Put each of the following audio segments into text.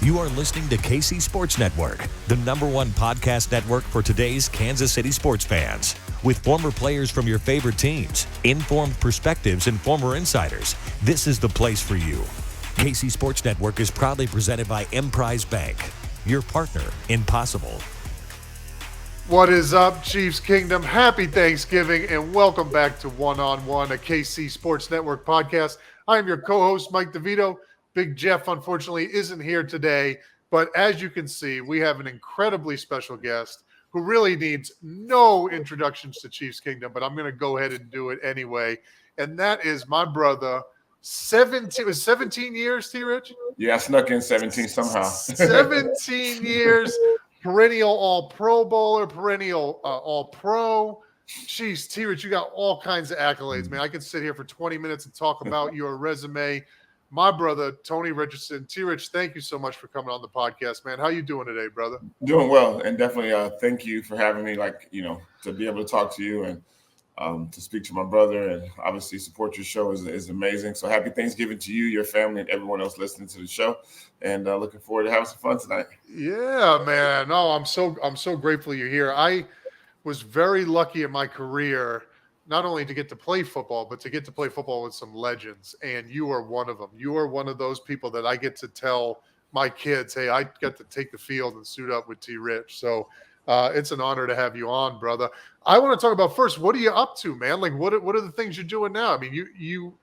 You are listening to KC Sports Network, the #1 podcast network for today's Kansas City sports fans. With former players from your favorite teams, informed perspectives, and former insiders, this is the place for you. KC Sports Network is proudly presented by Emprise Bank, your partner in possible. What is up, Chiefs Kingdom? Happy Thanksgiving and welcome back to One-on-One, a KC Sports Network podcast. I am your co-host, Mike DeVito. Big Jeff, unfortunately, isn't here today, but as you can see, we have an incredibly special guest who really needs no introductions to Chiefs Kingdom, but I'm going to go ahead and do it anyway, and that is my brother, 17 years, T-Rich? Yeah, I snuck in 17 somehow. 17 years, perennial All-Pro bowler, perennial All-Pro. Jeez, T-Rich, you got all kinds of accolades, man. I could sit here for 20 minutes and talk about your resume. My brother, Tony Richardson. T-Rich, thank you so much for coming on the podcast, man. How you doing today, brother? Doing well, and definitely thank you for having me, to be able to talk to you and to speak to my brother and obviously support your show is amazing. So happy Thanksgiving to you, your family, and everyone else listening to the show, and looking forward to having some fun tonight. Yeah, man. No, I'm so grateful you're here. I was very lucky in my career not only to get to play football, but to get to play football with some legends. And you are one of them. You are one of those people that I get to tell my kids, hey, I got to take the field and suit up with T-Rich. So it's an honor to have you on, brother. I want to talk about first, what are you up to, man? Like, what are the things you're doing now? I mean, you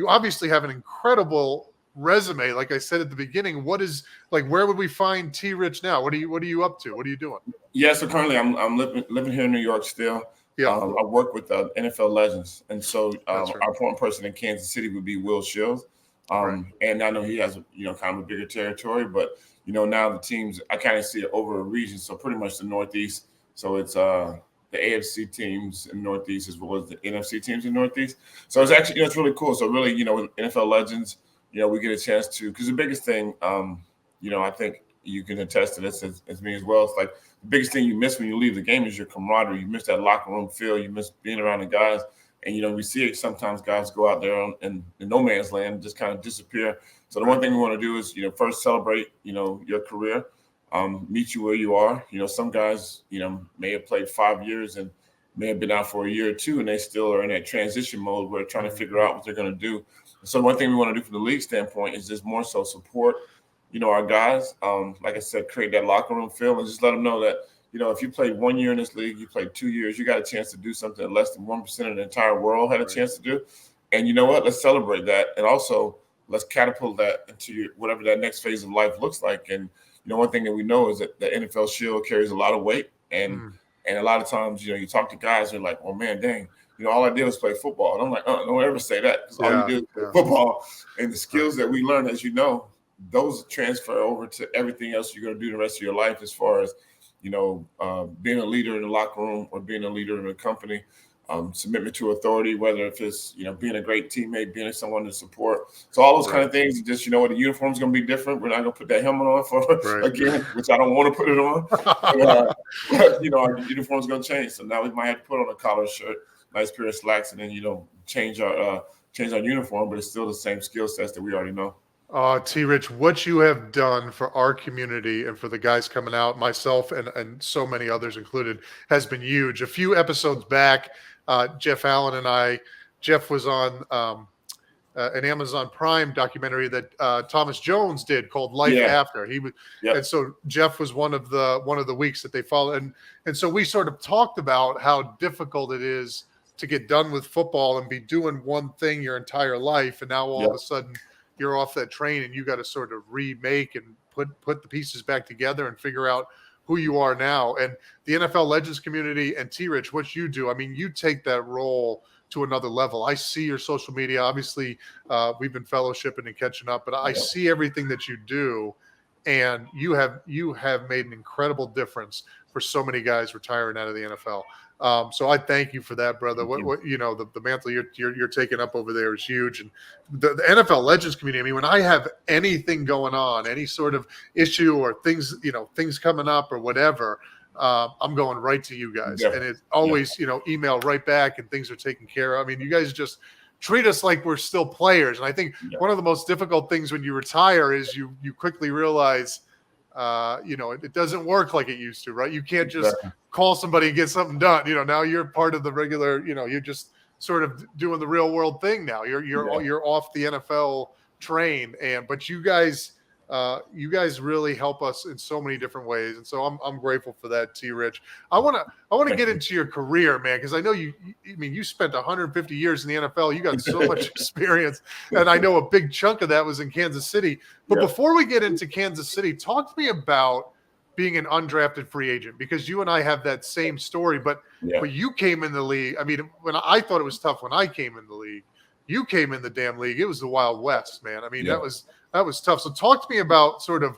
obviously have an incredible resume. Like I said at the beginning, where would we find T-Rich now? What are you up to? What are you doing? Yeah, so currently I'm living here in New York still. Yeah, I work with NFL legends, and so right. Our important person in Kansas City would be Will Shields, Right. And I know he has kind of a bigger territory, but now the teams I kind of see it over a region, so pretty much the Northeast. So it's the AFC teams in the Northeast as well as the NFC teams in the Northeast. So it's actually it's really cool. So really with NFL legends, we get a chance to, because the biggest thing, I think you can attest to this as me as well. It's like the biggest thing you miss when you leave the game is your camaraderie. You miss that locker room feel. You miss being around the guys. And, we see it sometimes guys go out there in no man's land and just kind of disappear. So the one thing we want to do is, first celebrate, your career, meet you where you are. Some guys, may have played 5 years and may have been out for a year or two, and they still are in that transition mode where they're trying to figure out what they're going to do. So one thing we want to do from the league standpoint is just more so support our guys, like I said, create that locker room feel and just let them know that, if you played 1 year in this league, you played 2 years, you got a chance to do something that less than 1% of the entire world had a chance to do. And you know what? Let's celebrate that. And also let's catapult that into whatever that next phase of life looks like. And, one thing that we know is that the NFL shield carries a lot of weight. And a lot of times, you talk to guys, they're like, well, man, dang, all I did was play football. And I'm like, don't ever say that. Because all you did was play football. And the skills that we learn, as those transfer over to everything else you're going to do the rest of your life as far as, being a leader in the locker room or being a leader in a company, submitment to authority, whether if it's, being a great teammate, being someone to support. So all those kind of things, just, the uniform's going to be different. We're not going to put that helmet on again, which I don't want to put it on. But, our uniform's going to change. So now we might have to put on a collar shirt, nice pair of slacks, and then, change our uniform, but it's still the same skill sets that we already know. T-Rich, what you have done for our community and for the guys coming out, myself and so many others included, has been huge. A few episodes back, Jeff Allen and I, Jeff was on an Amazon Prime documentary that Thomas Jones did called Life After. He was, and so Jeff was one of the weeks that they followed, and so we sort of talked about how difficult it is to get done with football and be doing one thing your entire life, and now all of a sudden you're off that train and you got to sort of remake and put the pieces back together and figure out who you are now. And the NFL Legends community and T-Rich, what you do, I mean, you take that role to another level. I see your social media. Obviously, we've been fellowshipping and catching up, but I see everything that you do, and you have made an incredible difference for so many guys retiring out of the NFL. So I thank you for that, brother. The mantle you're taking up over there is huge. And the NFL Legends community, I mean, when I have anything going on, any sort of issue or things coming up or whatever, I'm going right to you guys. And it's always, email right back and things are taken care of. I mean, you guys just treat us like we're still players. And I think one of the most difficult things when you retire is you quickly realize it doesn't work like it used to, right? You can't just call somebody and get something done. Now you're part of the regular, you're just sort of doing the real world thing now. You're off the NFL train, but you guys really help us in so many different ways, and so I'm grateful for that, T. Rich. I want to get into your career, man, because I know you spent 150 years in the NFL. You got so much experience, and I know a big chunk of that was in Kansas City. But before we get into Kansas City, talk to me about being an undrafted free agent, because you and I have that same story. But you came in the league. I mean, when I thought it was tough when I came in the league, you came in the damn league. It was the Wild West, man. I mean, that was tough. So talk to me about sort of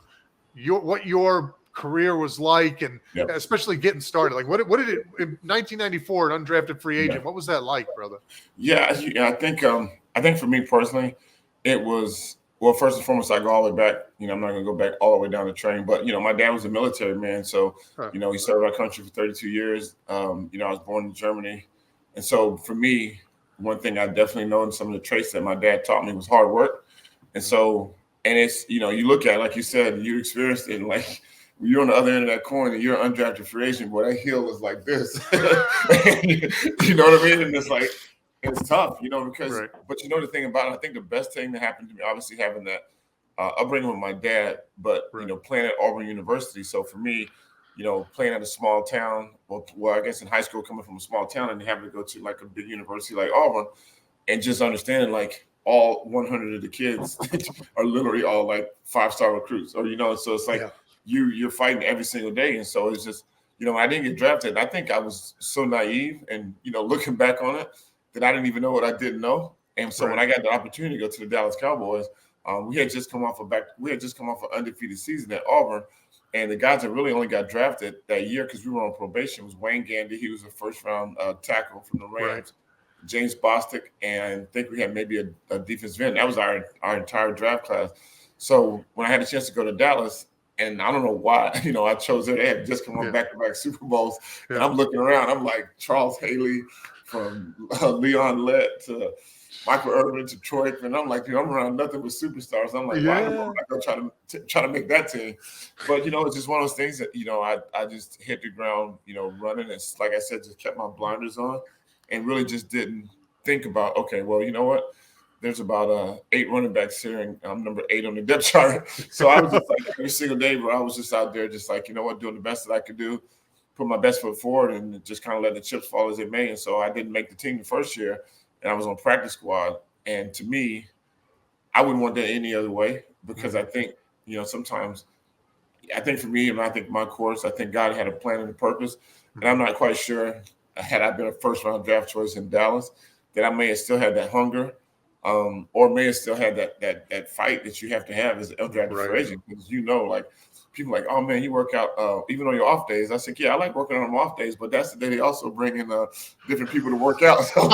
what your career was like, and especially getting started. Like, what did it in 1994, an undrafted free agent? What was that like, brother? Yeah, I think for me personally, it was, well, first and foremost, I go all the way back. I'm not going to go back all the way down the train, but my dad was a military man, so he served our country for 32 years. I was born in Germany, and so for me, one thing I definitely know, and some of the traits that my dad taught me, was hard work. And so, and it's, you look at it, like you said, you experienced it, and like when you're on the other end of that coin and you're an undrafted free agent, boy, that hill is like this. You know what I mean? And it's like, it's tough, because, but the thing about it, I think the best thing that happened to me, obviously having that upbringing with my dad, but, playing at Auburn University. So for me, playing at a small town, well, I guess in high school, coming from a small town and having to go to like a big university like Auburn, and just understanding like all 100 of the kids are literally all like 5-star recruits, or, so it's like you're fighting every single day. And so it's just, I didn't get drafted. I think I was so naive, and, looking back on it, that I didn't even know what I didn't know. And so when I got the opportunity to go to the Dallas Cowboys, we had just come off an undefeated season at Auburn. And the guys that really only got drafted that year, because we were on probation, was Wayne Gandy. He was a first-round tackle from the Rams. James Bostic, and I think we had maybe a defensive end. That was our entire draft class. So when I had a chance to go to Dallas, and I don't know why, I chose it. They had just come on back-to-back Super Bowls. And I'm looking around. I'm like Charles Haley, from Leon Lett to Michael Irvin to Troy. And I'm like, I'm around nothing but superstars. I'm like, why am I not going to try to make that team? But, it's just one of those things that, I just hit the ground, running. And like I said, just kept my blinders on and really just didn't think about, okay, well, you know what? There's about 8 running backs here, and I'm number 8 on the depth chart. So I was just like, every single day, bro, I was just out there just like, doing the best that I could do, put my best foot forward, and just kind of let the chips fall as they may. And so I didn't make the team the first year, and I was on practice squad. And to me, I wouldn't want that any other way, because I think, sometimes I think for me, and I think my course, I think God had a plan and a purpose. And I'm not quite sure, had I been a first-round draft choice in Dallas, that I may have still had that hunger, or may have still had that fight that you have to have as an undrafted free agent. Because like, people are like, oh man, you work out even on your off days. I said, yeah, I like working on my off days, but that's the day they also bring in different people to work out. So,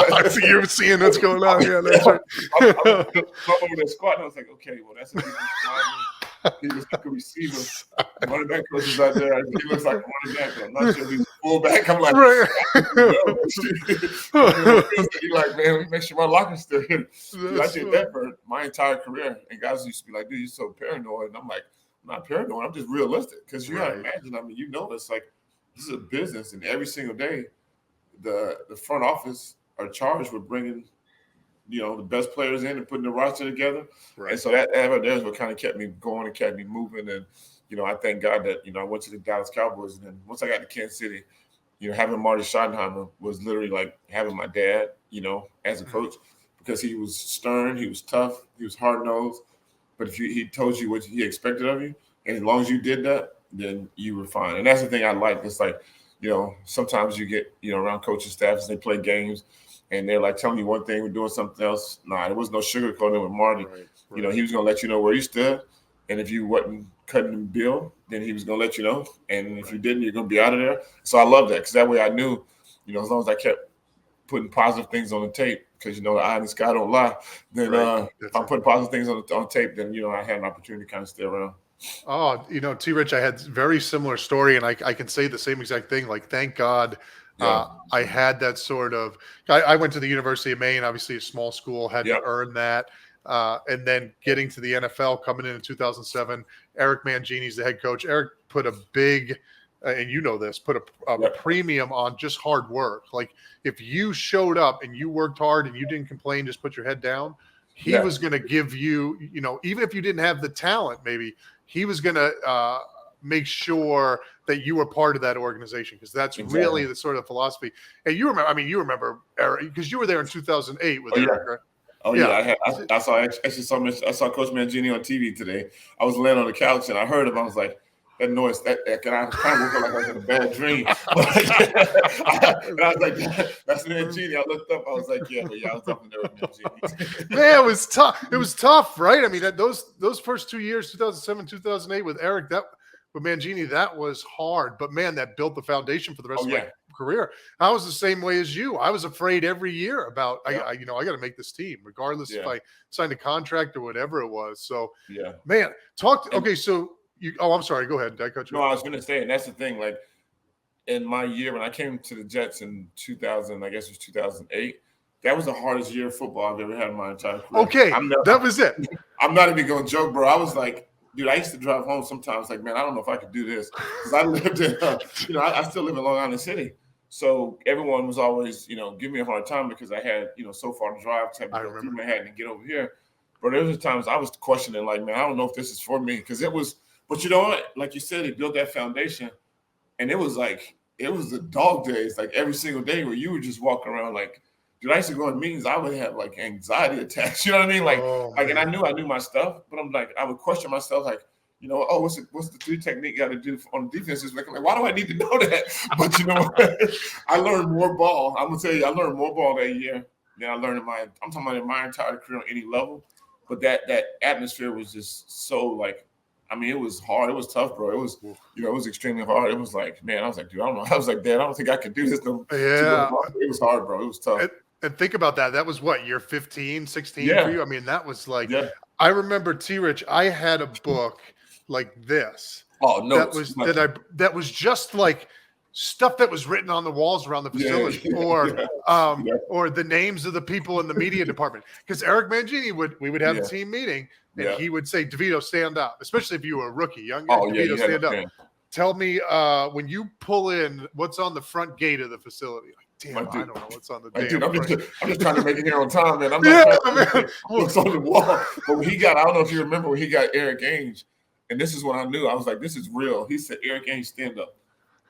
you're seeing what's going on. Yeah, that's right. I'm over there squatting. I was like, okay, well, that's a different squad. He was like a receiver. Running back coach is out there. He looks like a running back, but I'm not sure he's a fullback. I'm like, you're like, man, make sure my locker's still here. I did that for my entire career. And guys used to be like, dude, you're so paranoid. And I'm like, I'm not paranoid. I'm just realistic. Because you gotta imagine, it's like, this is a business, and every single day, the front office are charged with bringing, the best players in and putting the roster together. And so that is what kind of kept me going and kept me moving. And, I thank God that, I went to the Dallas Cowboys. And then once I got to Kansas City, having Marty Schottenheimer was literally like having my dad, as a coach, because he was stern, he was tough, he was hard-nosed. But if he told you what he expected of you, and as long as you did that, then you were fine. And that's the thing I like. It's like, sometimes you get, around coaching staffs, they play games, and they're like telling you one thing, we're doing something else. Nah, there was no sugarcoating with Marty. He was going to let you know where you stood. And if you wasn't cutting the bill, then he was going to let you know. And if you didn't, you're going to be out of there. So I love that, because that way I knew, as long as I kept putting positive things on the tape, because, the eye in the sky don't lie, then if I'm putting positive things on tape, then, I had an opportunity to kind of stay around. Oh, T. Rich, I had very similar story, and I can say the same exact thing. Like, thank God I had that sort of – I went to the University of Maine, obviously a small school, had to earn that. and then getting to the NFL, coming in 2007. Eric Mangini's the head coach. Eric put a big, and you know this, put a premium on just hard work. Like if you showed up and you worked hard and you didn't complain, just put your head down, he was going to give you, even if you didn't have the talent, maybe he was going to make sure that you were part of that organization, because that's really the sort of philosophy. And you remember Eric, because you were there in 2008 with Eric, right? Oh yeah, I saw Coach Mangini on TV today. I was laying on the couch and I heard him. I was like, that noise, that I kind of woke up like I was in a bad dream. And I was like, that's Mangini. I looked up. I was like, I was up in there with Mangini. Man, it was tough. It was tough, right? I mean, those first 2 years, 2007, 2008, with Eric, with Mangini, that was hard. But man, that built the foundation for the rest of my career. I was the same way as you. I was afraid every year about I got to make this team, regardless if I signed a contract or whatever it was. So man, I'm sorry, go ahead. Did I cut you off? No, I was gonna say, and that's the thing, like in my year when I came to the Jets in 2000, I guess it was 2008, that was the hardest year of football I've ever had in my entire career. Okay, that was it. I'm not even gonna joke, bro. I was like, dude, I used to drive home sometimes like, man, I don't know if I could do this, because I lived in I still live in Long Island City. So everyone was always, giving me a hard time because I had, so far to drive to go through Manhattan and get over here. But there was times I was questioning, like, man, I don't know if this is for me, because it was. But you know what? Like you said, it built that foundation, and it was the dog days, like every single day where you would just walk around like, dude, I used to go in meetings, I would have like anxiety attacks. You know what I mean? And I knew my stuff, but I'm like, I would question myself, like, what's the three technique you got to do on defenses? Like, why do I need to know that? But you know what? I learned more ball. I'm gonna tell you, I learned more ball that year than I learned I'm talking about in my entire career on any level. But that atmosphere was just so like, I mean, it was hard. It was tough, bro. It was, it was extremely hard. It was like, man, I was like, dude, I don't know. I was like, Dad, I don't think I could do this. It was hard, bro. It was tough. And think about that. That was what, year 15, 16 for you? I mean, that was like, I remember T-Rich, I had a book like this. Oh, no. That was just like stuff that was written on the walls around the facility, or the names of the people in the media department. Because Eric Mangini we would have a team meeting, and he would say, DeVito, stand up, especially if you were a rookie, young guy. DeVito, stand up. Tell me when you pull in, what's on the front gate of the facility. Like, damn, I don't know what's on the damn I'm just trying to make it here on time, man. I'm not what's on the wall. But when I don't know if you remember when he got Eric Ainge, and this is when I knew. I was like, this is real. He said, Eric Ainge, stand up.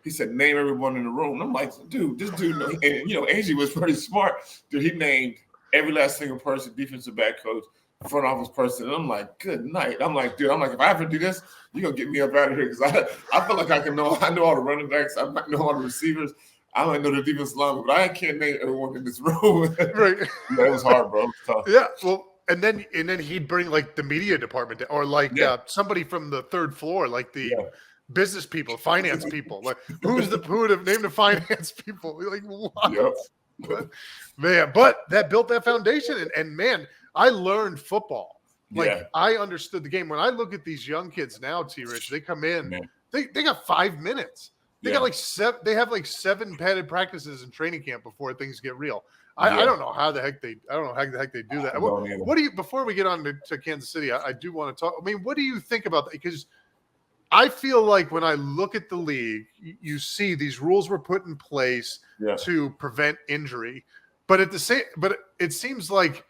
He said, name everyone in the room. And I'm like, dude, this dude, and Angie was pretty smart. Dude, he named every last single person, defensive back coach, front office person. And I'm like, good night. I'm like, if I ever do this, you're going to get me up out of here. Because I feel like I know all the running backs. I might know all the receivers. I might know the defense line, but I can't name everyone in this room. Right. That was hard, bro. It was tough. Yeah, well, and then he'd bring like the media department or like somebody from the third floor, like the business people, finance people. Like who would have named the finance people? Like what? Yep. But that built that foundation, and man, I learned football. Like I understood the game. When I look at these young kids now, T-Rich, they come in, they got 5 minutes. They got like they have like 7 padded practices in training camp before things get real. I don't know how the heck they do that. What do you, before we get on to Kansas City, I do want to talk. I mean, what do you think about that? Because I feel like when I look at the league, you see these rules were put in place to prevent injury, but it seems like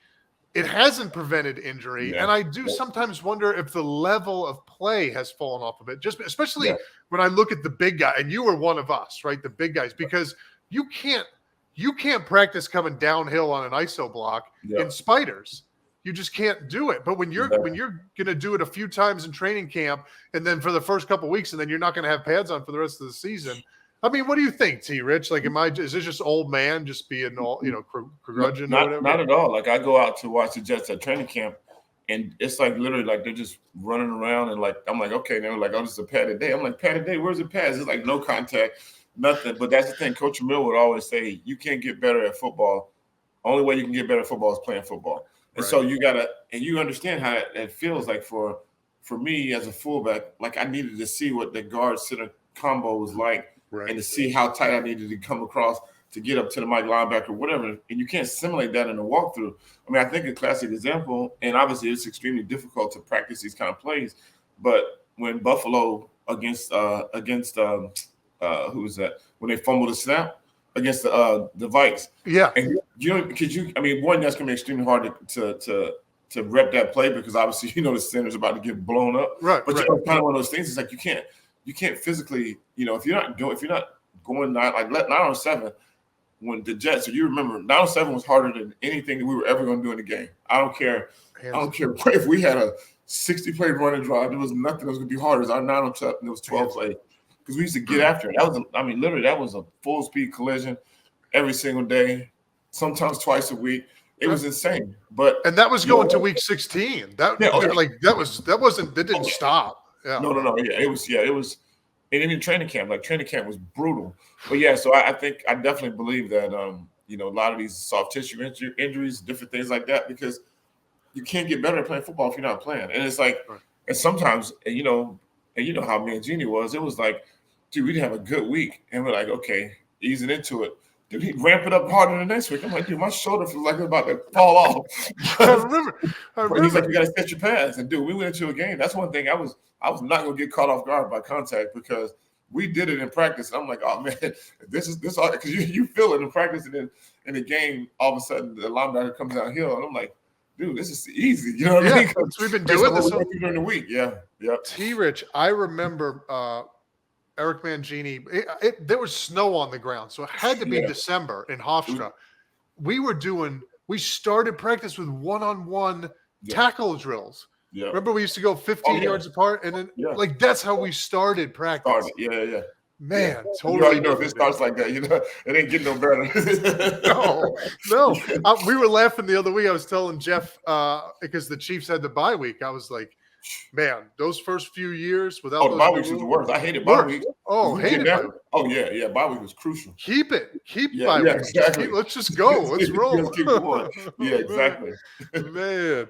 it hasn't prevented injury. And I do sometimes wonder if the level of play has fallen off a bit, just especially when I look at the big guy, and you were one of us, right? The big guys, because you can't practice coming downhill on an ISO block in spiders. You just can't do it. But when you're going to do it a few times in training camp, and then for the first couple of weeks, and then you're not going to have pads on for the rest of the season. I mean, what do you think, T-Rich? Like, is this just old man just being all, curmudgeon or whatever? Not at all. Like, I go out to watch the Jets at training camp, and it's like literally like they're just running around, and like I'm like, okay, they're like, oh, this is a padded day. I'm like, padded day? Where's the pads? It's like no contact, nothing. But that's the thing. Coach Mill would always say, you can't get better at football. Only way you can get better at football is playing football. And so you gotta, and you understand how it feels like for me as a fullback. Like I needed to see what the guard center combo was like, and to see how tight I needed to come across to get up to the Mike linebacker, whatever, and you can't simulate that in a walkthrough. I mean, I think a classic example, and obviously it's extremely difficult to practice these kind of plays, but when Buffalo against who was that? When they fumbled the snap against the Vikes. Yeah. And one, that's gonna be extremely hard to rep that play because obviously the center's about to get blown up. Right. But right. kind of one of those things. It's like you can't physically, if you're not going 9-on-7 when the Jets. So you remember 9-on-7 was harder than anything that we were ever going to do in the game. I don't care if we had a 60-play running drive. There was nothing that was going to be harder. It was our 9-on-7. It was 12 plays because we used to get after it. Literally that was a full speed collision every single day, sometimes twice a week. It was insane. And that was going to week 16. That didn't stop. Yeah. No. Yeah, it was. And even training camp was brutal. But yeah, so I think I definitely believe that a lot of these soft tissue injuries, different things like that, because you can't get better at playing football if you're not playing. And it's like, and sometimes, and you know how Mangini was. It was like, dude, we didn't have a good week, and we're like, okay, easing into it. Dude, he ramp it up harder the next week. I'm like, dude, my shoulder feels like it's about to fall off. I remember. He's like, you got to set your pads. And dude, we went into a game. That's one thing I was not going to get caught off guard by contact because we did it in practice. And I'm like, oh, man, this because you feel it in practice. And then in the game, all of a sudden, the linebacker comes downhill. And I'm like, dude, this is easy. You know what I mean? We've been doing this during the week. Yeah. T-Rich, I remember Eric Mangini, there was snow on the ground, so it had to be December in Hofstra. We started practice with one-on-one tackle drills. Yeah. Remember we used to go 15 yards apart, and then that's how we started practice. Yeah. Man, totally. If it starts like that, it ain't getting no better. No. We were laughing the other week. I was telling Jeff because the Chiefs had the bye week. I was like, man, those first few years without the bye weeks was the worst. I hated bye weeks. Oh, hated bye weeks. Oh, yeah. Bye week was crucial. Keep bye weeks. Exactly. Let's just go. Let's roll. Let's keep going. Yeah, exactly. Man.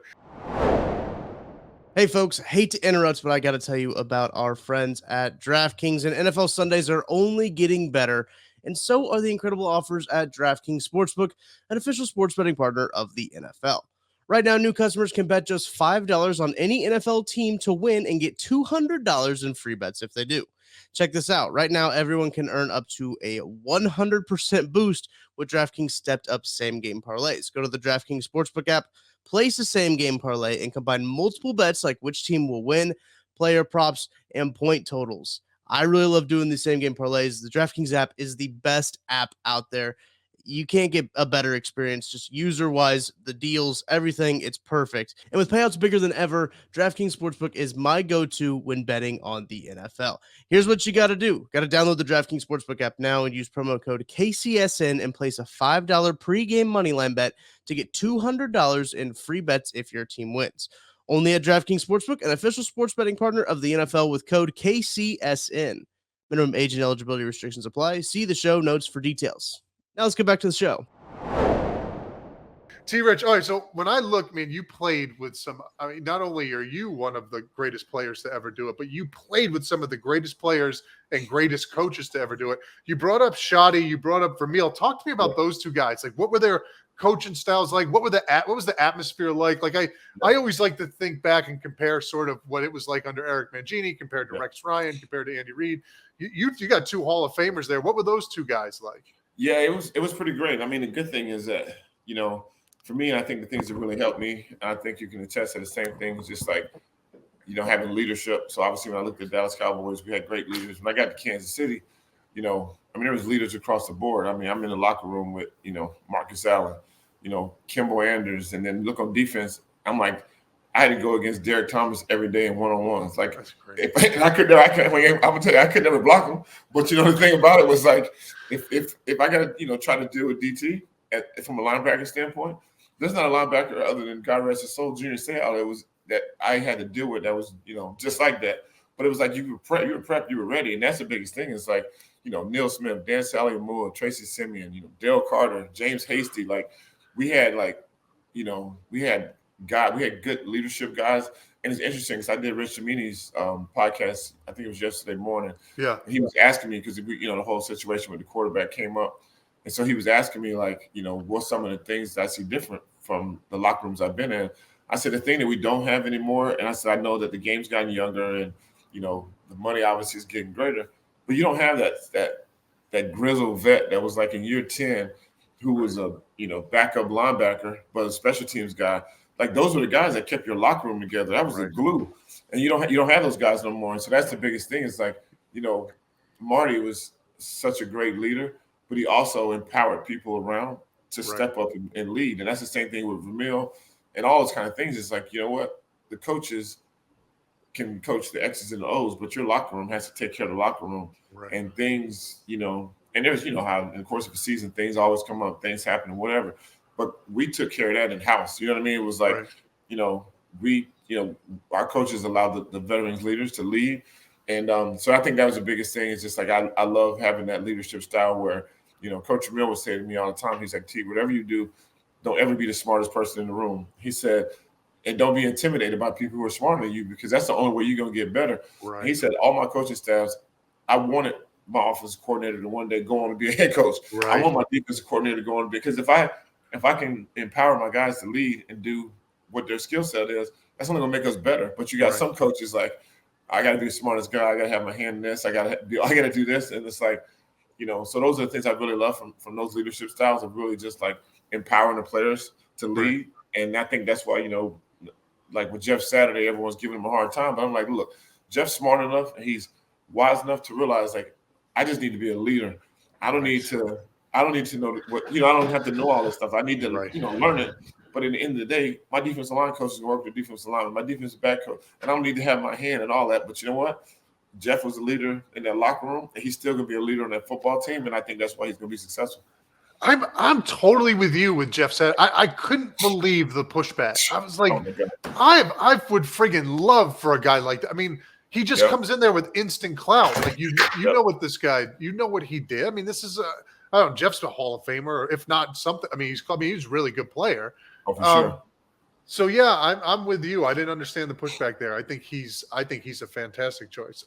Hey, folks, hate to interrupt, but I got to tell you about our friends at DraftKings. And NFL Sundays are only getting better, and so are the incredible offers at DraftKings Sportsbook, an official sports betting partner of the NFL. Right now, new customers can bet just $5 on any NFL team to win and get $200 in free bets if they do. Check this out. Right now, everyone can earn up to a 100% boost with DraftKings stepped-up same-game parlays. Go to the DraftKings Sportsbook app, place a same-game parlay, and combine multiple bets like which team will win, player props, and point totals. I really love doing these same-game parlays. The DraftKings app is the best app out there. You can't get a better experience, just user-wise, the deals, everything, it's perfect. And with payouts bigger than ever, DraftKings Sportsbook is my go-to when betting on the NFL. Here's what you got to do. Got to download the DraftKings Sportsbook app now and use promo code KCSN and place a $5 pregame moneyline bet to get $200 in free bets if your team wins. Only at DraftKings Sportsbook, an official sports betting partner of the NFL with code KCSN. Minimum age and eligibility restrictions apply. See the show notes for details. Now let's get back to the show. T-Rich, all right, so when I look, you played with not only are you one of the greatest players to ever do it, but you played with some of the greatest players and greatest coaches to ever do it. You brought up Shadi, you brought up Vermeil. Talk to me about those two guys. Like, what were their coaching styles like? What was the atmosphere like? Like, I always like to think back and compare sort of what it was like under Eric Mangini compared to Rex Ryan, compared to Andy Reid. You got two Hall of Famers there. What were those two guys like? Yeah, it was pretty great. I mean, the good thing is that, for me, and I think the things that really helped me, and I think you can attest to the same things, just like, having leadership. So obviously when I looked at Dallas Cowboys, we had great leaders. When I got to Kansas City, there was leaders across the board. I mean, I'm in the locker room with, Marcus Allen, Kimball Anders, and then look on defense. I'm like, I had to go against Derek Thomas every day in one-on-ones. Like, I could never block him. But the thing about it was like, if I got to try to deal with DT from a linebacker standpoint, there's not a linebacker other than God rest his soul, Junior Seau, that I had to deal with. That was just like that. But it was like you were prepped, you were ready, and that's the biggest thing. It's like Neil Smith, Dan Sally-Moore, Tracy Simeon, Dale Carter, James Hasty. Like we had good leadership guys. And it's interesting because I did Rich Cimini's podcast, I think it was yesterday morning. Yeah. He was asking me because, the whole situation with the quarterback came up. And so he was asking me, like, what's some of the things that I see different from the locker rooms I've been in. I said, the thing that we don't have anymore, and I said, I know that the game's gotten younger and, the money obviously is getting greater, but you don't have that grizzled vet that was like in year 10 who was a, backup linebacker, but a special teams guy. Like, those were the guys that kept your locker room together. That was the glue. And you don't have those guys no more. And so that's the biggest thing. It's like, Marty was such a great leader, but he also empowered people around to step up and lead. And that's the same thing with Vermeil and all those kind of things. It's like, you know what? The coaches can coach the X's and the O's, but your locker room has to take care of the locker room. Right. And things, and there's, how in the course of a season, things always come up, things happen, whatever. But we took care of that in-house. You know what I mean? It was like, we, our coaches allowed the veterans leaders to lead. And so I think that was the biggest thing. Is just like, I love having that leadership style where, Coach Vermeil would say to me all the time, he's like, T, whatever you do, don't ever be the smartest person in the room. He said, and don't be intimidated by people who are smarter than you, because that's the only way you're going to get better. Right. He said, all my coaching staffs, I wanted my offensive coordinator to one day go on and be a head coach. Right. I want my defensive coordinator to go on, because if I can empower my guys to lead and do what their skill set is, that's only going to make us better. But you got some coaches like, I got to be the smartest guy. I got to have my hand in this. I got to do this. And it's like, so those are the things I really love from those leadership styles, of really just like empowering the players to lead. Right. And I think that's why, like with Jeff Saturday, everyone's giving him a hard time. But I'm like, look, Jeff's smart enough and he's wise enough to realize, like, I just need to be a leader. I don't need to know what, I don't have to know all this stuff. I need to, learn it. But at the end of the day, my defensive line coach is going to work with the defensive line, my defensive back coach, and I don't need to have my hand and all that. But you know what? Jeff was a leader in that locker room, and he's still going to be a leader on that football team, and I think that's why he's going to be successful. I'm totally with you with Jeff said. I couldn't believe the pushback. I was like, I would friggin' love for a guy like that. I mean, he just comes in there with instant clout. Like you know what this guy, what he did. I mean, this is I don't know, Jeff's a Hall of Famer, or if not something. I mean, he's a really good player. Oh, for sure. So yeah, I'm with you. I didn't understand the pushback there. I think he's a fantastic choice.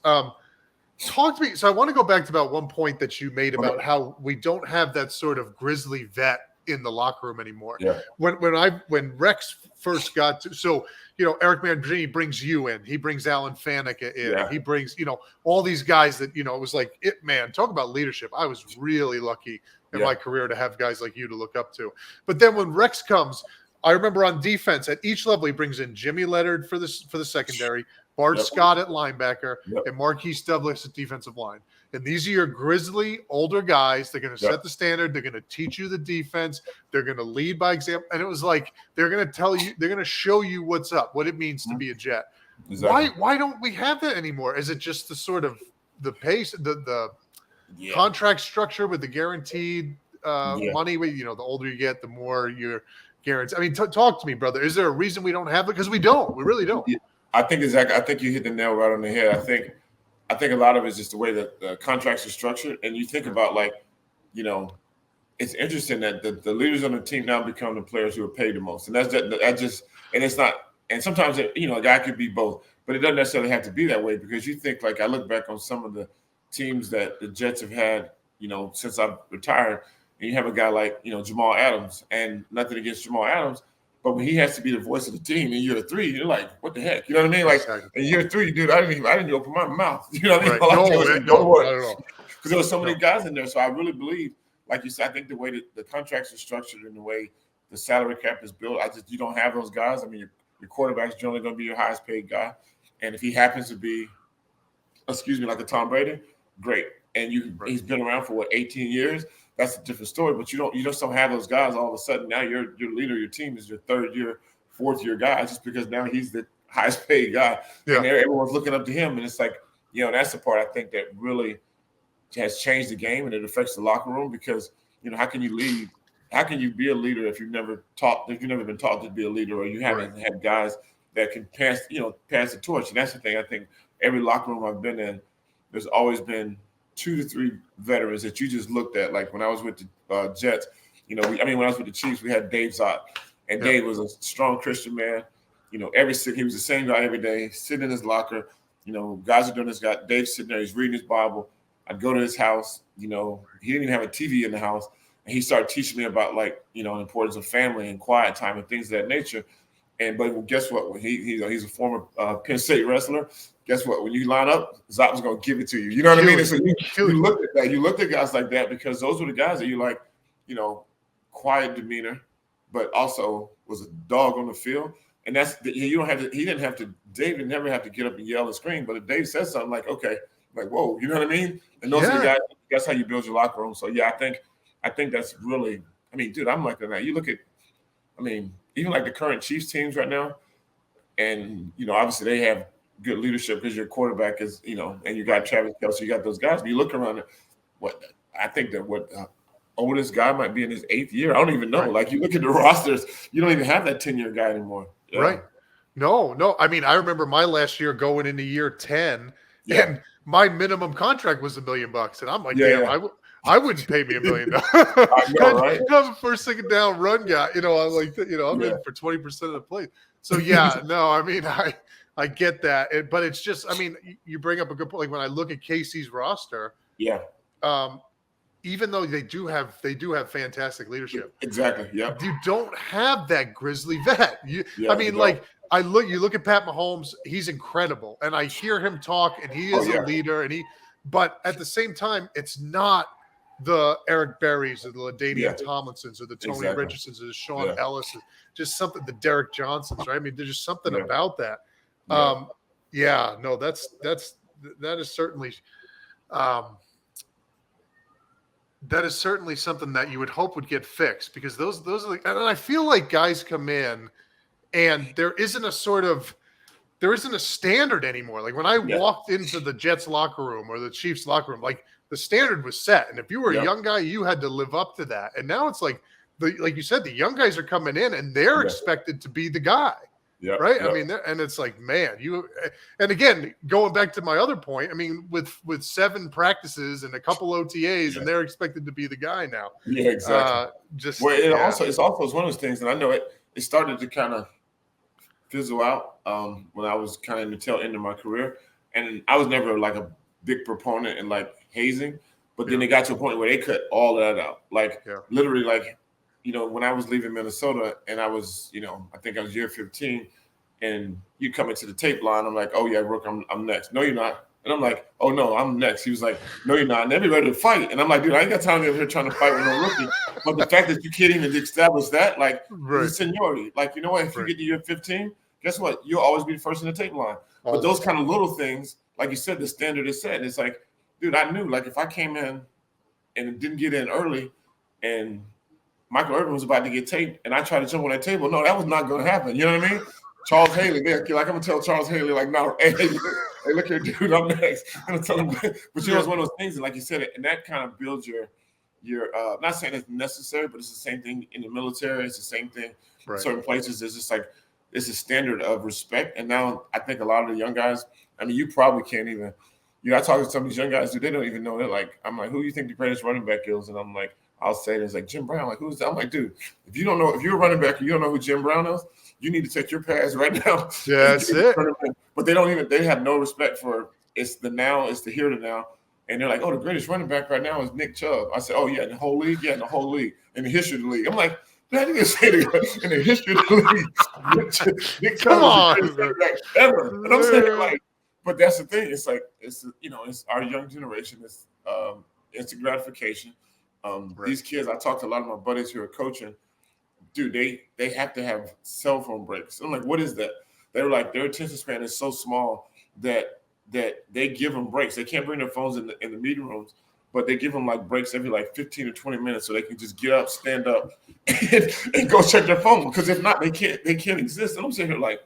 Talk to me. So I want to go back to about one point that you made about how we don't have that sort of grizzly vet in the locker room anymore. Yeah. When Rex first got to, so Eric Mangini brings you in, he brings Alan Faneca in, he brings all these guys that it was like it, man. Talk about leadership. I was really lucky in my career to have guys like you to look up to. But then when Rex comes, I remember on defense at each level he brings in Jimmy Leonard for the secondary, Bart Scott at linebacker, and Marquise Douglas at defensive line. And these are your grizzly older guys. They're going to set the standard. They're going to teach you the defense. They're going to lead by example. And it was like they're going to tell you, they're going to show you what's up, what it means to be a Jet. Exactly. Why don't we have that anymore? Is it just the sort of the pace, the contract structure with the guaranteed money? The older you get, the more you're guaranteed. I mean, talk to me, brother. Is there a reason we don't have it? Because we don't. We really don't. I think exactly. I think you hit the nail right on the head. I think a lot of it is just the way that the contracts are structured. And you think about, like, it's interesting that the leaders on the team now become the players who are paid the most. And that just, and it's not, and sometimes, a guy could be both, but it doesn't necessarily have to be that way, because you think, like, I look back on some of the teams that the Jets have had, since I've retired, and you have a guy like, Jamal Adams, and nothing against Jamal Adams, but when he has to be the voice of the team in year 3, you're like, what the heck? You know what I mean? Like, in year 3, dude, I didn't even open my mouth. You know what I mean? Right. No, not at all. Because there were so many guys in there. So I really believe, like you said, I think the way that the contracts are structured and the way the salary cap is built, you don't have those guys. I mean, your quarterback's generally going to be your highest paid guy. And if he happens to be, like a Tom Brady, great. And he's been around for 18 years. That's a different story, but you just don't have those guys all of a sudden. Now your leader of your team is your 3rd year, 4th year guy, just because now he's the highest paid guy. Yeah. And everyone's looking up to him. And it's like, that's the part I think that really has changed the game, and it affects the locker room, because, how can you lead? How can you be a leader if you've never been taught to be a leader, or you haven't had guys that can pass the torch? And that's the thing. I think every locker room I've been in, there's always been 2 to 3 veterans that you just looked at. Like when I was with the Jets, when I was with the Chiefs, we had Dave Zott, and Dave was a strong Christian man. He was the same guy every day, sitting in his locker. Guys are doing this. Dave's sitting there, he's reading his Bible. I'd go to his house. He didn't even have a TV in the house, And he started teaching me about like, the importance of family and quiet time and things of that nature. But guess what? When he's a former Penn State wrestler. Guess what? When you line up, Zop's going to give it to you. You know what I mean? And so you look at that. You look at guys like that because those were the guys that you like, quiet demeanor, but also was a dog on the field. And you don't have to. He didn't have to. David never have to get up and yell and scream. But if Dave says something like, "Okay," like, "Whoa," you know what I mean? And those are the guys. That's how you build your locker room. So yeah, I think that's really. I mean, dude, I'm like that. You look at. I mean, even like the current Chiefs teams right now, and obviously they have good leadership because your quarterback is, and you got Travis Kelce, you got those guys. But you look around, I think that oldest guy might be in his 8th year. I don't even know. Right. Like you look at the rosters, you don't even have that 10-year guy anymore. Yeah. Right. No. I mean, I remember my last year going into year 10, and my minimum contract was $1 million, and I'm like, I wouldn't pay me $1 million. I know, right? I'm a first, second down run guy. I'm like, I'm in for 20% of the plays. So no, I mean, I get that, but it's just, I mean, you bring up a good point. Like when I look at KC's roster, even though they do have fantastic leadership. Exactly. Yeah. You don't have that grizzly vet. You look at Pat Mahomes, he's incredible. And I hear him talk and he is a leader but at the same time, it's not the Eric Berrys or the LaDainian Tomlinsons or the Tony Richardsons or the Sean Ellis, just something, the Derek Johnsons, right? I mean, there's just something about that. That is certainly something that you would hope would get fixed, because those are and I feel like guys come in and there isn't a standard anymore. Like when I walked into the Jets locker room or the Chiefs locker room, like the standard was set. And if you were a young guy, you had to live up to that. And now it's like, like you said, the young guys are coming in and they're expected to be the guy. Yeah. Right. I mean, and it's like, man, and again, going back to my other point, I mean, with 7 practices and a couple OTAs and they're expected to be the guy now. Yeah, exactly. It's one of those things. And I know it started to kind of fizzle out when I was kind of in the tail end of my career. And I was never like a big proponent in like hazing, but then it got to a point where they cut all of that out. Like literally like, when I was leaving Minnesota and I was, I think I was year 15 and you come into the tape line, I'm like, oh yeah, Rook, I'm next. No, you're not. And I'm like, oh no, I'm next. He was like, no, you're not. And they're ready to fight. And I'm like, dude, I ain't got time to be over here trying to fight with no rookie. But the fact that you can't even establish that, like seniority, like, you know what, if you get to year 15, guess what? You'll always be the first in the tape line. But those kind of little things, like you said, the standard is set. And it's like, dude, I knew, like, if I came in and didn't get in early and Michael Irvin was about to get taped and I tried to jump on that table, no, that was not going to happen. You know what I mean? Charles Haley, like, I'm going to tell Charles Haley, like, no, hey, look here, dude, I'm next. I'm going to tell him. But it's one of those things, and like you said, and that kind of builds your not saying it's necessary, but it's the same thing in the military. It's the same thing in certain places. It's just like, it's a standard of respect. And now I think a lot of the young guys, I mean, you probably can't even, I talk to some of these young guys who they don't even know. They're like, I'm like, who do you think the greatest running back is? And I'm like, I'll say it's like Jim Brown. Like, who's that? I'm like, dude, if you're a running back and you don't know who Jim Brown is, you need to take your pass right now. Yeah, that's it. But they have no respect for it's the now, it's the here to now. And they're like, oh, the greatest running back right now is Nick Chubb. I said, oh, yeah, in the whole league? Yeah, in the whole league. In the history of the league. I'm like, man, you didn't say that in the history of the league. Nick Chubb is the greatest running back ever. And I'm saying, like, but that's the thing. It's like, it's our young generation. It's instant gratification. These kids, I talked to a lot of my buddies who are coaching. Dude, they have to have cell phone breaks. I'm like, what is that? They were like, their attention span is so small that they give them breaks. They can't bring their phones in the meeting rooms, but they give them like breaks every like 15 or 20 minutes so they can just get up, stand up, and go check their phone. Because if not, they can't exist. And I'm sitting here like,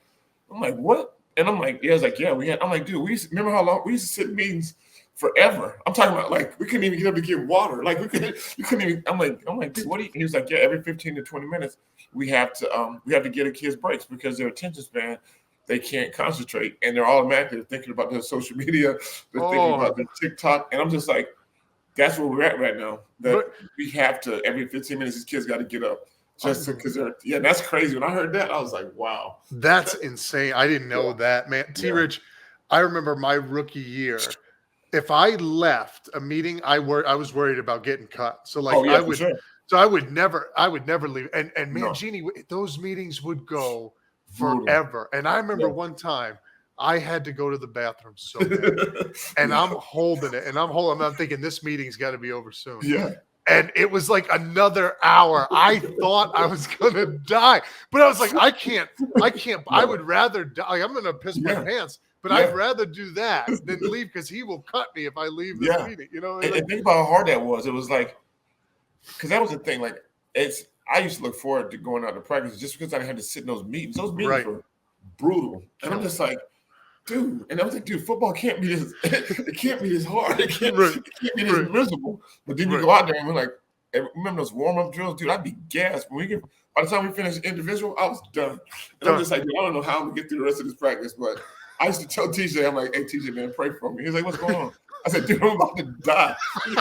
I'm like, what? And I'm like, yeah, it's like, yeah, I'm like, dude, remember how long we used to sit in meetings forever. I'm talking about like we couldn't even get up to get water. Like you couldn't even. I'm like, dude, what do you? He was like, yeah, every 15 to 20 minutes we have to get a kid's breaks because their attention span, they can't concentrate and they're automatically thinking about their social media. They're thinking about their TikTok, and I'm just like, that's where we're at right now. That we have to every 15 minutes these kids got to get up. Just because that's crazy. When I heard that, I was like, wow. That's insane. I didn't know that, man. T-Rich, I remember my rookie year. If I left a meeting, I was worried about getting cut. So like So I would never leave. And No. Mangini, those meetings would go Brutal. forever. And I remember one time I had to go to the bathroom so bad, and I'm holding it, and I'm thinking this meeting's got to be over soon. Yeah. And it was like another hour. I thought I was gonna die, but I was like, I can't. I would rather die. Like, I'm gonna piss my pants, but I'd rather do that than leave, because he will cut me if I leave this meeting. You know, and think about how hard that was. It was like, because that was the thing. Like, I used to look forward to going out to practice just because I had to sit in those meetings. Those meetings were brutal, and I'm just like, dude. And I was like, dude, football can't be this. It can't be this hard. It can't be this miserable. But then you go out there and we're like, remember those warm up drills, dude? I'd be gassed by the time we finished individual, I was done. And I'm just like, dude, I don't know how I'm gonna get through the rest of this practice, but I used to tell TJ, I'm like, hey, TJ, man, pray for me. He's like, what's going on? I said, dude, I'm about to die. And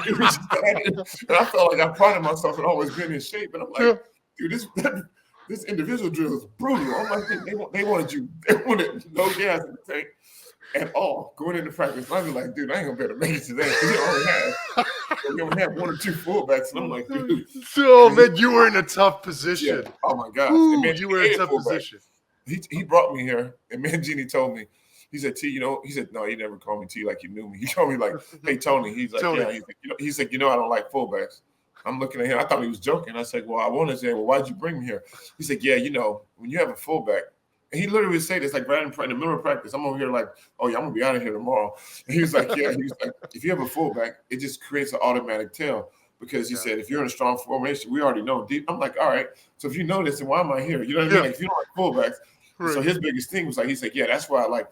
I felt like I prided myself in always being in shape. And I'm like, dude, this individual drill is brutal. I'm like, they wanted no gas in the tank at all going into practice. I was like, dude, I ain't gonna be able to make it today. We only have one or two fullbacks. And I'm like, dude. So, man, you were in a tough position. Yeah. Oh, my God. Ooh, you were in a tough position. He brought me here, and Mangini told me, he said, T, he said, no, he never called me T like you knew me. He told me like, hey, Tony. He's like, Tony. Yeah. He's like, I don't like fullbacks. I'm looking at him. I thought he was joking. I said, well, I want to say, well, why'd you bring me here? He said, yeah, when you have a fullback, and he literally would say this like right in the middle of practice. I'm over here like, oh, yeah, I'm going to be out of here tomorrow. And he was like, yeah. He was like, if you have a fullback, it just creates an automatic tail. Because he said, if you're in a strong formation, we already know deep. I'm like, all right. So if you know this, then why am I here? You know what I mean? Like, if you don't like fullbacks. Right. So his biggest thing was like, he's like, yeah, that's why I like,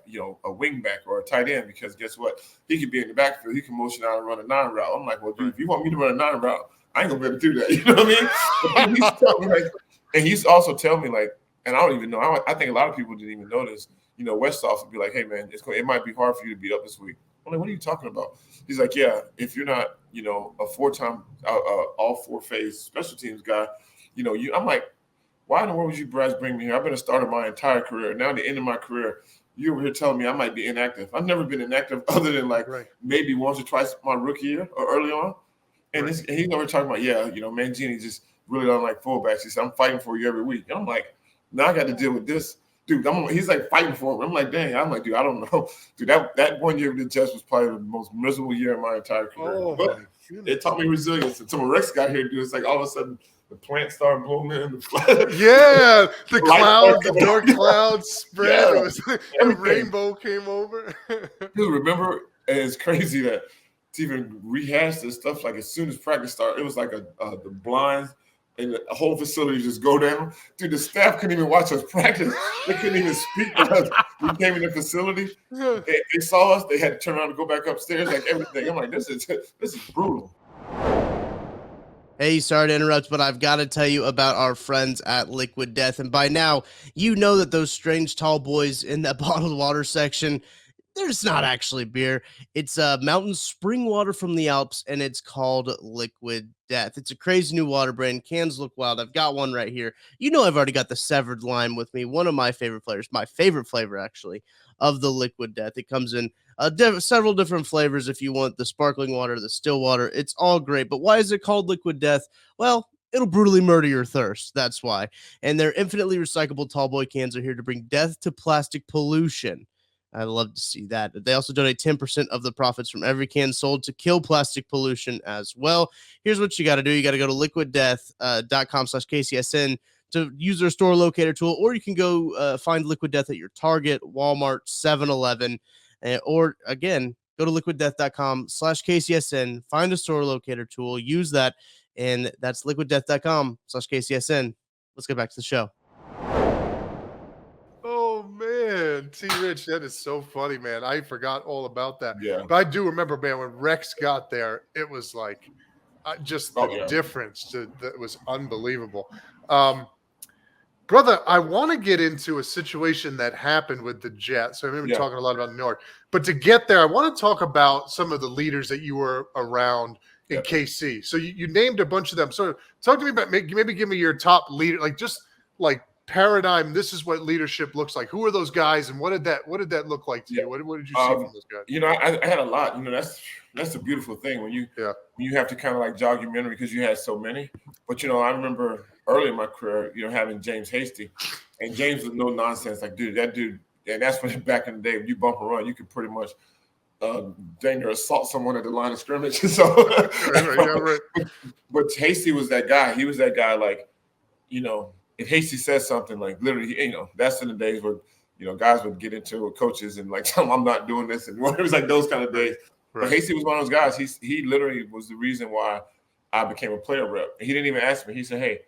a wing back or a tight end, because guess what? He could be in the backfield. He can motion out and run a 9 route. I'm like, well, dude, if you want me to run a 9 route, I ain't gonna be able to do that. You know what I mean? But then he used to tell me like, and he used to also tell me like, and I don't even know. I think a lot of people didn't even know this. Westsoft would be like, hey man, it might be hard for you to be up this week. I'm like, what are you talking about? He's like, yeah, if you're not, a 4-time, all 4-phase special teams guy, I'm like, why in the world would you guys bring me here? I've been a starter my entire career. Now at the end of my career, you over here telling me I might be inactive. I've never been inactive other than like maybe once or twice my rookie year or early on. And he's over talking about, Mangini just really don't like fullbacks. He said, I'm fighting for you every week. And I'm like, now I got to deal with this. Dude, he's like fighting for him. I'm like, dang. I'm like, dude, I don't know. Dude, that 1 year with the Jets was probably the most miserable year of my entire career. But it taught me resilience. Until Rex got here, dude, it's like all of a sudden the plants started blooming. The clouds, the dark clouds spread. Yeah. The rainbow came over. Dude, remember, and it's crazy that to even rehash this stuff, like as soon as practice started, it was like the blinds and the whole facility just go down. Dude, the staff couldn't even watch us practice. They couldn't even speak because we came in the facility. They saw us. They had to turn around and go back upstairs, like everything. I'm like, this is brutal. Hey, sorry to interrupt, but I've got to tell you about our friends at Liquid Death. And by now, you know that those strange tall boys in that bottled water section, there's not actually beer. It's mountain spring water from the Alps, and it's called Liquid Death. It's a crazy new water brand. Cans look wild. I've got one right here. I've already got the Severed Lime with me, one of my favorite flavors, my favorite flavor, actually, of the Liquid Death. It comes in several different flavors if you want the sparkling water, the still water. It's all great. But why is it called Liquid Death? Well, it'll brutally murder your thirst. That's why. And their infinitely recyclable tallboy cans are here to bring death to plastic pollution. I love to see that. They also donate 10% of the profits from every can sold to kill plastic pollution as well. Here's what you got to do. You got to go to liquiddeath.com/KCSN to use their store locator tool, or you can go find Liquid Death at your Target, Walmart, 7-Eleven, or again, go to liquiddeath.com/KCSN, find a store locator tool, use that, and that's liquiddeath.com/KCSN. Let's get back to the show. Oh man, T Rich, that is so funny, man. I forgot all about that. Yeah. But I do remember, man, when Rex got there, it was like just the difference that was unbelievable. Brother, I want to get into a situation that happened with the Jets. So I remember talking a lot about New York. But to get there, I want to talk about some of the leaders that you were around in KC. So you named a bunch of them. So talk to me about maybe give me your top leader, like paradigm. This is what leadership looks like. Who are those guys, and what did that look like to you? What did you see from those guys? I had a lot. That's a beautiful thing when you have to kind of like jog your memory because you had so many. But I remember early in my career, having James Hasty, and James was no nonsense. Like, dude, that dude, and that's when back in the day when you bump and run, you could pretty much danger assault someone at the line of scrimmage. So, right. But Hasty was that guy. He was that guy. Like, if Hasty says something, like literally, that's in the days where guys would get into it with coaches and like tell them I'm not doing this, and it was like those kind of days. Right. But Hasty was one of those guys. He literally was the reason why I became a player rep. He didn't even ask me. He said, "Hey,"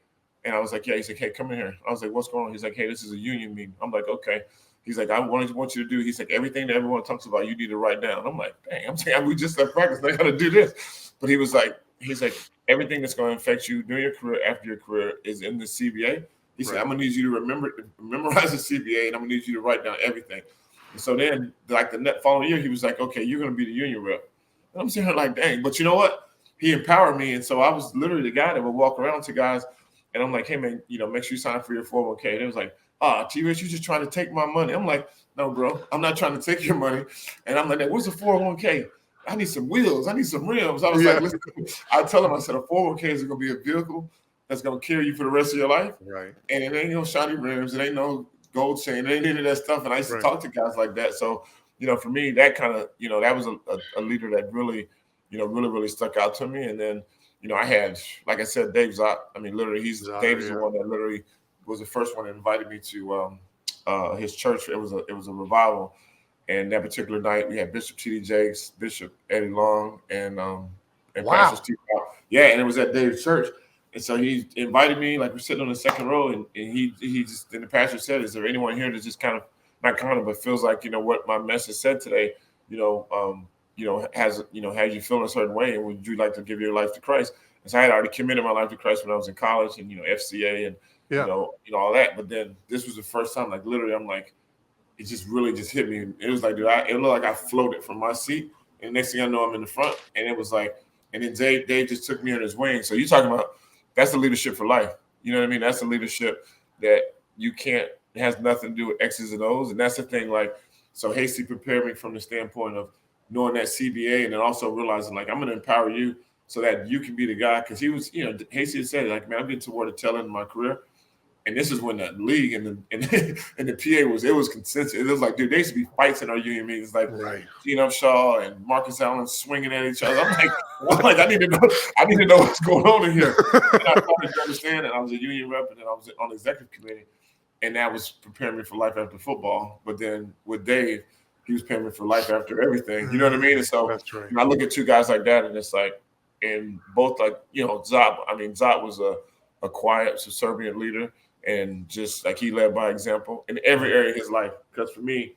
and I was like, "Yeah." He's like, "Hey, come in here." I was like, "What's going on?" He's like, "Hey, this is a union meeting." I'm like, "Okay." He's like, "I want you to do." He's like, "Everything that everyone talks about, you need to write down." I'm like, "Dang!" I'm saying we just left practice. I got to do this. But he's like, everything that's going to affect you during your career, after your career, is in the CBA. He said, "I'm gonna need you to memorize the CBA, and I'm gonna need you to write down everything." And so then, like the following year, he was like, "Okay, you're gonna be the union rep." And I'm sitting here like, "Dang!" But you know what? He empowered me, and so I was literally the guy that would walk around to guys, and I'm like, "Hey man, make sure you sign for your 401k." And it was like, T-Rich, you're just trying to take my money. I'm like, "No, bro, I'm not trying to take your money." And I'm like, "What's a 401k? I need some wheels. I need some rims." I was like, "Listen," I tell him, I said, "A 401k is gonna be a vehicle that's gonna carry you for the rest of your life, right? And it ain't no shiny rims, it ain't no gold chain, it ain't any of that stuff." And I used to talk to guys like that. So, for me, that kind of, that was a leader that really, really stuck out to me. And then, I had, like I said, Dave Zott. I mean, literally, Dave is the one that literally was the first one that invited me to his church. It was a revival, and that particular night we had Bishop T.D. Jakes, Bishop Eddie Long, and Pastor Steve. Yeah, and it was at Dave's church. And so he invited me, like we're sitting on the second row, and he just, and the pastor said, "Is there anyone here that just kind of, not kind of, but feels like, what my message said today, has you feeling a certain way, and would you like to give your life to Christ?" And so I had already committed my life to Christ when I was in college, and FCA and all that. But then this was the first time, like literally, I'm like, it just really just hit me. It was like, dude, it looked like I floated from my seat, and next thing I know, I'm in the front, and it was like, and then Dave just took me on his wing. So you talking about. That's the leadership for life. You know what I mean? That's the leadership that it has nothing to do with X's and O's. And that's the thing, like, so Hasty prepared me from the standpoint of knowing that CBA and then also realizing, like, I'm going to empower you so that you can be the guy. Because he was, Hasty said, like, man, I'm getting toward the tail end of my career. And this is when the league and the PA was consensus. It was like, dude, there used to be fights in our union meetings, like Geno Shaw and Marcus Allen swinging at each other. I'm like, I need to know what's going on in here. And I started to understand, and I was a union rep, and then I was on the executive committee, and that was preparing me for life after football. But then with Dave, he was preparing me for life after everything. You know what I mean? And so I look at two guys like that, and it's like, and both like, Zott. I mean, Zott was a quiet, subservient leader. And just like he led by example in every area of his life. Because for me,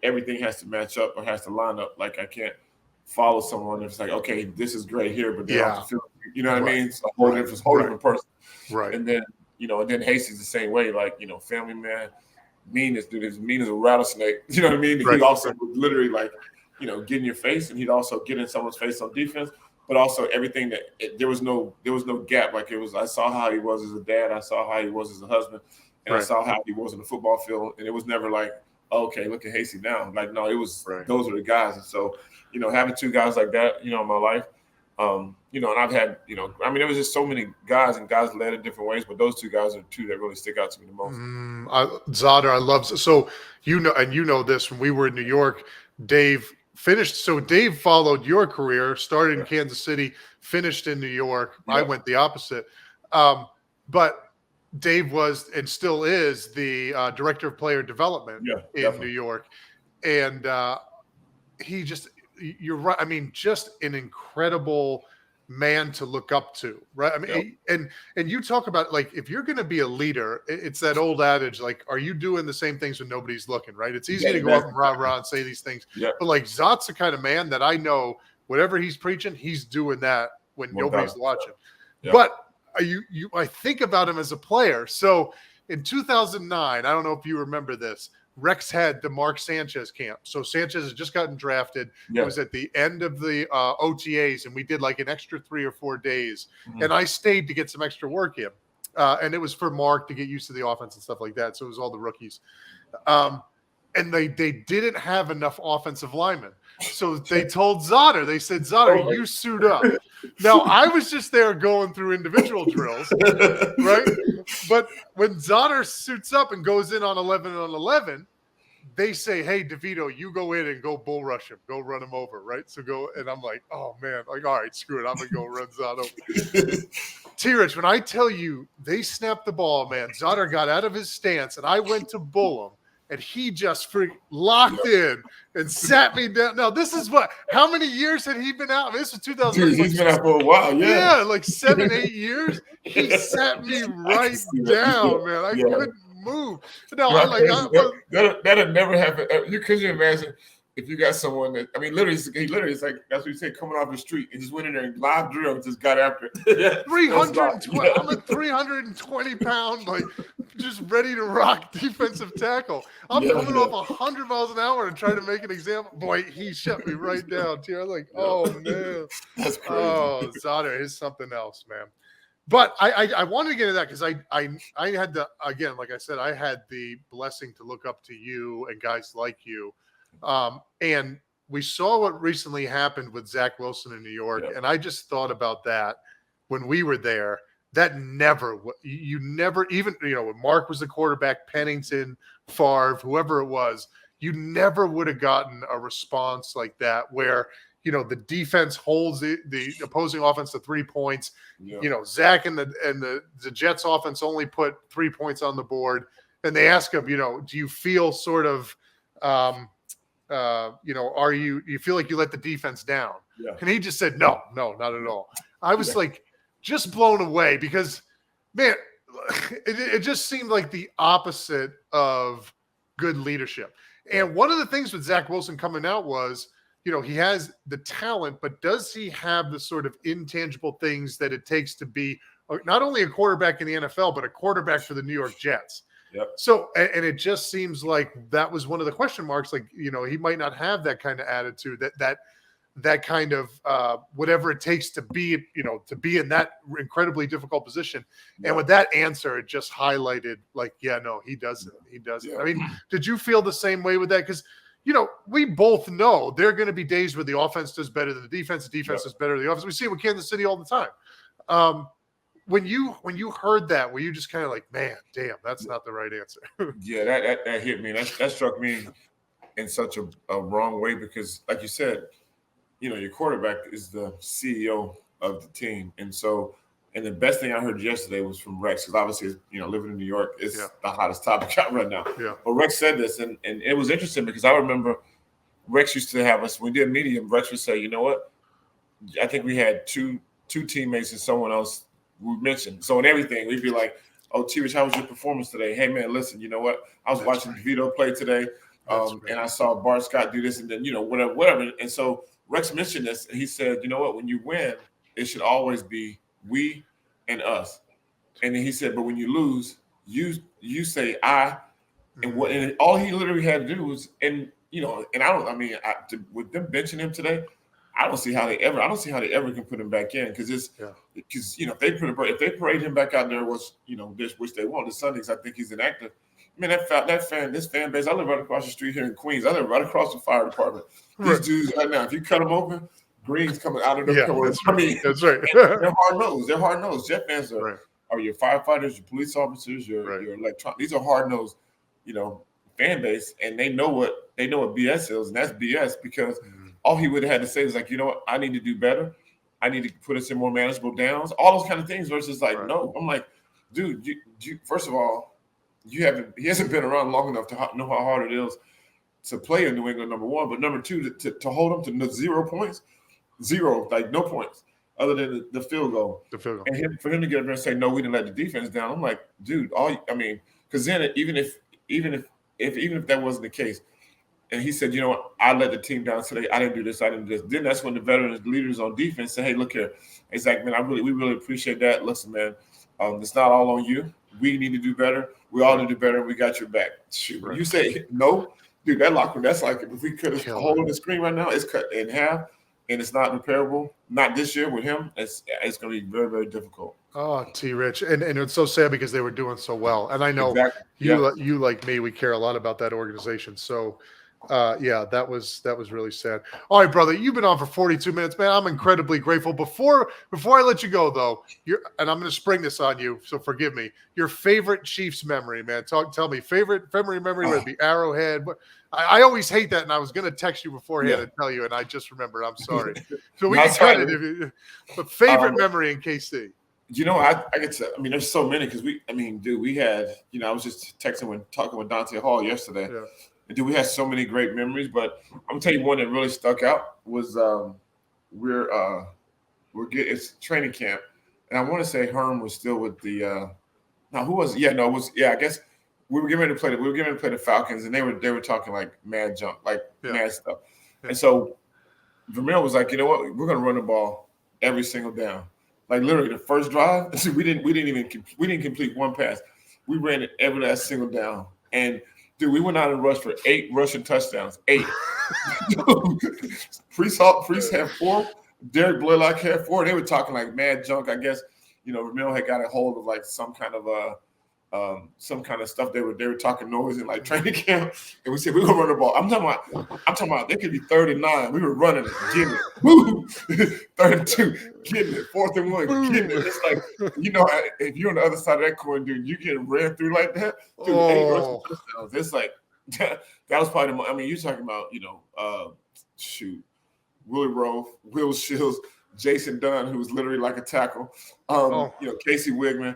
everything has to match up or has to line up. Like I can't follow someone that's like, okay, this is great here, but they have to feel, what I mean? It's a whole different person. Right. And then, and then Hasty's the same way, like, family man, mean as a rattlesnake. You know what I mean? He also would literally like, get in your face, and he'd also get in someone's face on defense. But also everything there was no gap. Like I saw how he was as a dad. I saw how he was as a husband, and I saw how he was in the football field. And it was never like, okay, look at Hasty now. Like, no, it was those were the guys. And so, having two guys like that, in my life, and I've had, I mean, there was just so many guys, and guys led in different ways. But those two guys are two that really stick out to me the most. Zotter, I love. So and you know this when we were in New York, Dave finished. So Dave followed your career, started in Kansas City, finished in New York. I went the opposite. But Dave was and still is the director of player development in New York. And you're right. I mean, just an incredible man to look up to, right? I mean, and you talk about, like, if you're going to be a leader, it's that old adage, like, are you doing the same things when nobody's looking, right? It's easy to go up and rah and say these things, but like Zott's the kind of man that I know whatever he's preaching, he's doing that when nobody's watching. But I think about him as a player. So in 2009, I don't know if you remember this, Rex had the Mark Sanchez camp. So Sanchez had just gotten drafted. It was at the end of the OTAs, and we did like an extra 3 or 4 days. And I stayed to get some extra work in. and it was for Mark to get used to the offense and stuff like that. So it was all the rookies. And they didn't have enough offensive linemen. So they told Zotter, they said, Zotter, you suit up. Now, I was just there going through individual drills, right? But when Zotter suits up and goes in on 11 on 11, they say, hey, DeVito, you go in and go bull rush him. Go run him over, right? So go, and I'm like, oh, man. Like, all right, screw it. I'm going to go run Zotter. T-Rich, when I tell you they snapped the ball, man, Zotter got out of his stance, and I went to bull him. And he just locked in and sat me down. Now, this is how many years had he been out? I mean, this was 2000. Dude, he's been out for a while, yeah. Yeah, like 7-8 years. He sat me right down, man. I couldn't move. No, that'll never happen. Could you imagine if you got someone that, I mean, literally, it's like, that's what you say, coming off the street and just went in there and live drill and just got after it. 320. I'm a 320-pound, like, just ready to rock defensive tackle. I'm coming off 100 miles an hour and trying to make an example. Boy, he shut me right down, too. I was like, oh, man. That's crazy. Oh, Zotter is something else, man. But I wanted to get into that because I had to, again, like I said, I had the blessing to look up to you and guys like you. And we saw what recently happened with Zach Wilson in New York. And I just thought about that when we were there. That you never even, when Mark was the quarterback, Pennington, Favre, whoever it was, you never would have gotten a response like that where, the defense holds the opposing offense to 3 points. Zach and the Jets offense only put 3 points on the board. And they ask him, do you feel sort of, you feel like you let the defense down? Yeah. And he just said, no, not at all. I was like, just blown away because, man, it just seemed like the opposite of good leadership. And one of the things with Zach Wilson coming out was, he has the talent, but does he have the sort of intangible things that it takes to be not only a quarterback in the NFL, but a quarterback for the New York Jets? Yep. So, and it just seems like that was one of the question marks. Like, he might not have that kind of attitude, that kind of whatever it takes to be in that incredibly difficult position. And with that answer, it just highlighted like, yeah, no, he doesn't. He doesn't. Yeah. I mean, did you feel the same way with that? Because, we both know there are going to be days where the offense does better than the defense does better than the offense. We see it with Kansas City all the time. When you heard that, were you just kind of like, man, damn, that's not the right answer? Yeah, that hit me. That struck me in such a wrong way because, like you said, your quarterback is the CEO of the team. And so, and the best thing I heard yesterday was from Rex, because obviously, living in New York is the hottest topic out right now. Yeah. But Rex said this, and it was interesting because I remember Rex used to have us, when we did media, Rex would say, you know what? I think we had two teammates and someone else we mentioned. So in everything, we'd be like, oh, T-Rich, how was your performance today? Hey, man, listen, you know what? I was watching DeVito play today, and I saw Bart Scott do this, and then, whatever. And so Rex mentioned this, and he said, you know what? When you win, it should always be we and us. And then he said, but when you lose, you say I. And all he literally had to do was, and with them benching him today, I don't see how they ever can put him back in because if they parade him back out there, which they want, the Sundays, I think he's inactive. Man, this fan base, I live right across the street here in Queens. I live right across the fire department. These dudes right now, if you cut them open, green's coming out of them. That's right. They're hard-nosed. They're hard-nosed. Jet fans are your firefighters, your police officers, your electronic. These are hard-nosed, fan base, and they know what BS is, and that's BS because all he would have had to say was like, you know what, I need to do better. I need to put us in more manageable downs, all those kind of things versus like, no. I'm like, dude, you first of all, he hasn't been around long enough to know how hard it is to play in New England, number one. But number two, to hold them to 0 points, like no points other than the field goal. And for him to get up there and say, no, we didn't let the defense down. I'm like, dude, because then even if that wasn't the case, and he said, you know what, I let the team down today. I didn't do this. I didn't do this. Then that's when the veterans, leaders on defense say, hey, look here. It's like, man, we really appreciate that. Listen, man, it's not all on you. We need to do better. We all need to do better. And we got your back. Shoot. You say no, dude, that locker room, that's like if we could have hold on the screen right now, it's cut in half and it's not repairable. Not this year with him. It's going to be very, very difficult. Oh, T Rich. And it's so sad because they were doing so well. And I know Exactly. you like me, we care a lot about that organization. So yeah, that was really sad. All right, brother, you've been on for 42 minutes, man. I'm incredibly grateful. Before I let you go though, and I'm going to spring this on you, so forgive me. Your favorite Chiefs memory, man. Tell me favorite memory would it be Arrowhead? I always hate that, and I was going to text you beforehand and tell you, and I just remembered. I'm sorry. So we can cut it. But favorite memory in KC. I get to. I mean, there's so many because we had. I was just talking with Dante Hall yesterday. Yeah. And dude, we had so many great memories. But I'm gonna tell you one that really stuck out was it's training camp, and I want to say Herm was still with the. Now who was? Yeah, no, it was. Yeah, I guess we were getting ready to play. We were getting ready to play the Falcons, and they were talking like mad jump, mad stuff. Yeah. And so Vermeil was like, you know what? We're gonna run the ball every single down. Like literally the first drive, we didn't complete one pass. We ran it every last single down. And dude, we went out and rushed for 8 rushing touchdowns. 8. Priest had 4. Derek Blaylock had 4. They were talking like mad junk. I guess, Vermeil had got a hold of like some kind of stuff. They were talking noise in like training camp, and we said we're gonna run the ball. I'm talking about they could be 39. We were running it, getting it. Woo! 32, getting it. 4th and 1, getting it. It's like if you're on the other side of that coin, dude, you getting ran through like that. Dude, 8 rushing touchdowns. It's like that was probably. I mean, you're talking about Willie Rowe, Will Shields, Jason Dunn, who was literally like a tackle. Casey Wigman.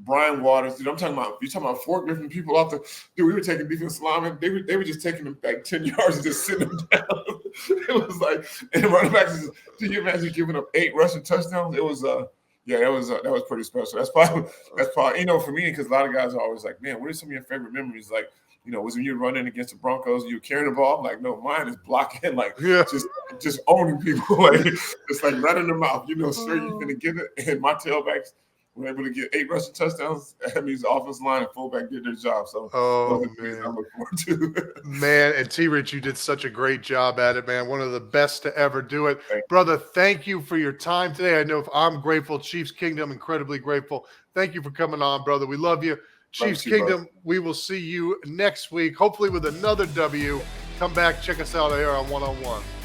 Brian Waters. Dude, you're talking about 4 different people off the. Dude, we were taking defensive linemen. They were just taking them back 10 yards and just sitting them down. It was like, and the running backs. Can you imagine giving up 8 rushing touchdowns? It was that was pretty special. That's probably for me, because a lot of guys are always like, man, what are some of your favorite memories? Like, was when you're running against the Broncos, you were carrying the ball. I'm like, no, mine is blocking, just owning people, just like right in the mouth. Sure, you're gonna get it. And my tailbacks were able to get 8 rushing touchdowns. That means the offensive line and fullback did their job. So, man, I look forward to. Man, and T. Rich, you did such a great job at it, man. One of the best to ever do it, brother. Thank you for your time today. I know if I'm grateful, Chiefs Kingdom incredibly grateful. Thank you for coming on, brother. We love you. Chiefs Kingdom, we will see you next week, hopefully with another W. Come back, check us out here on 1-on-1.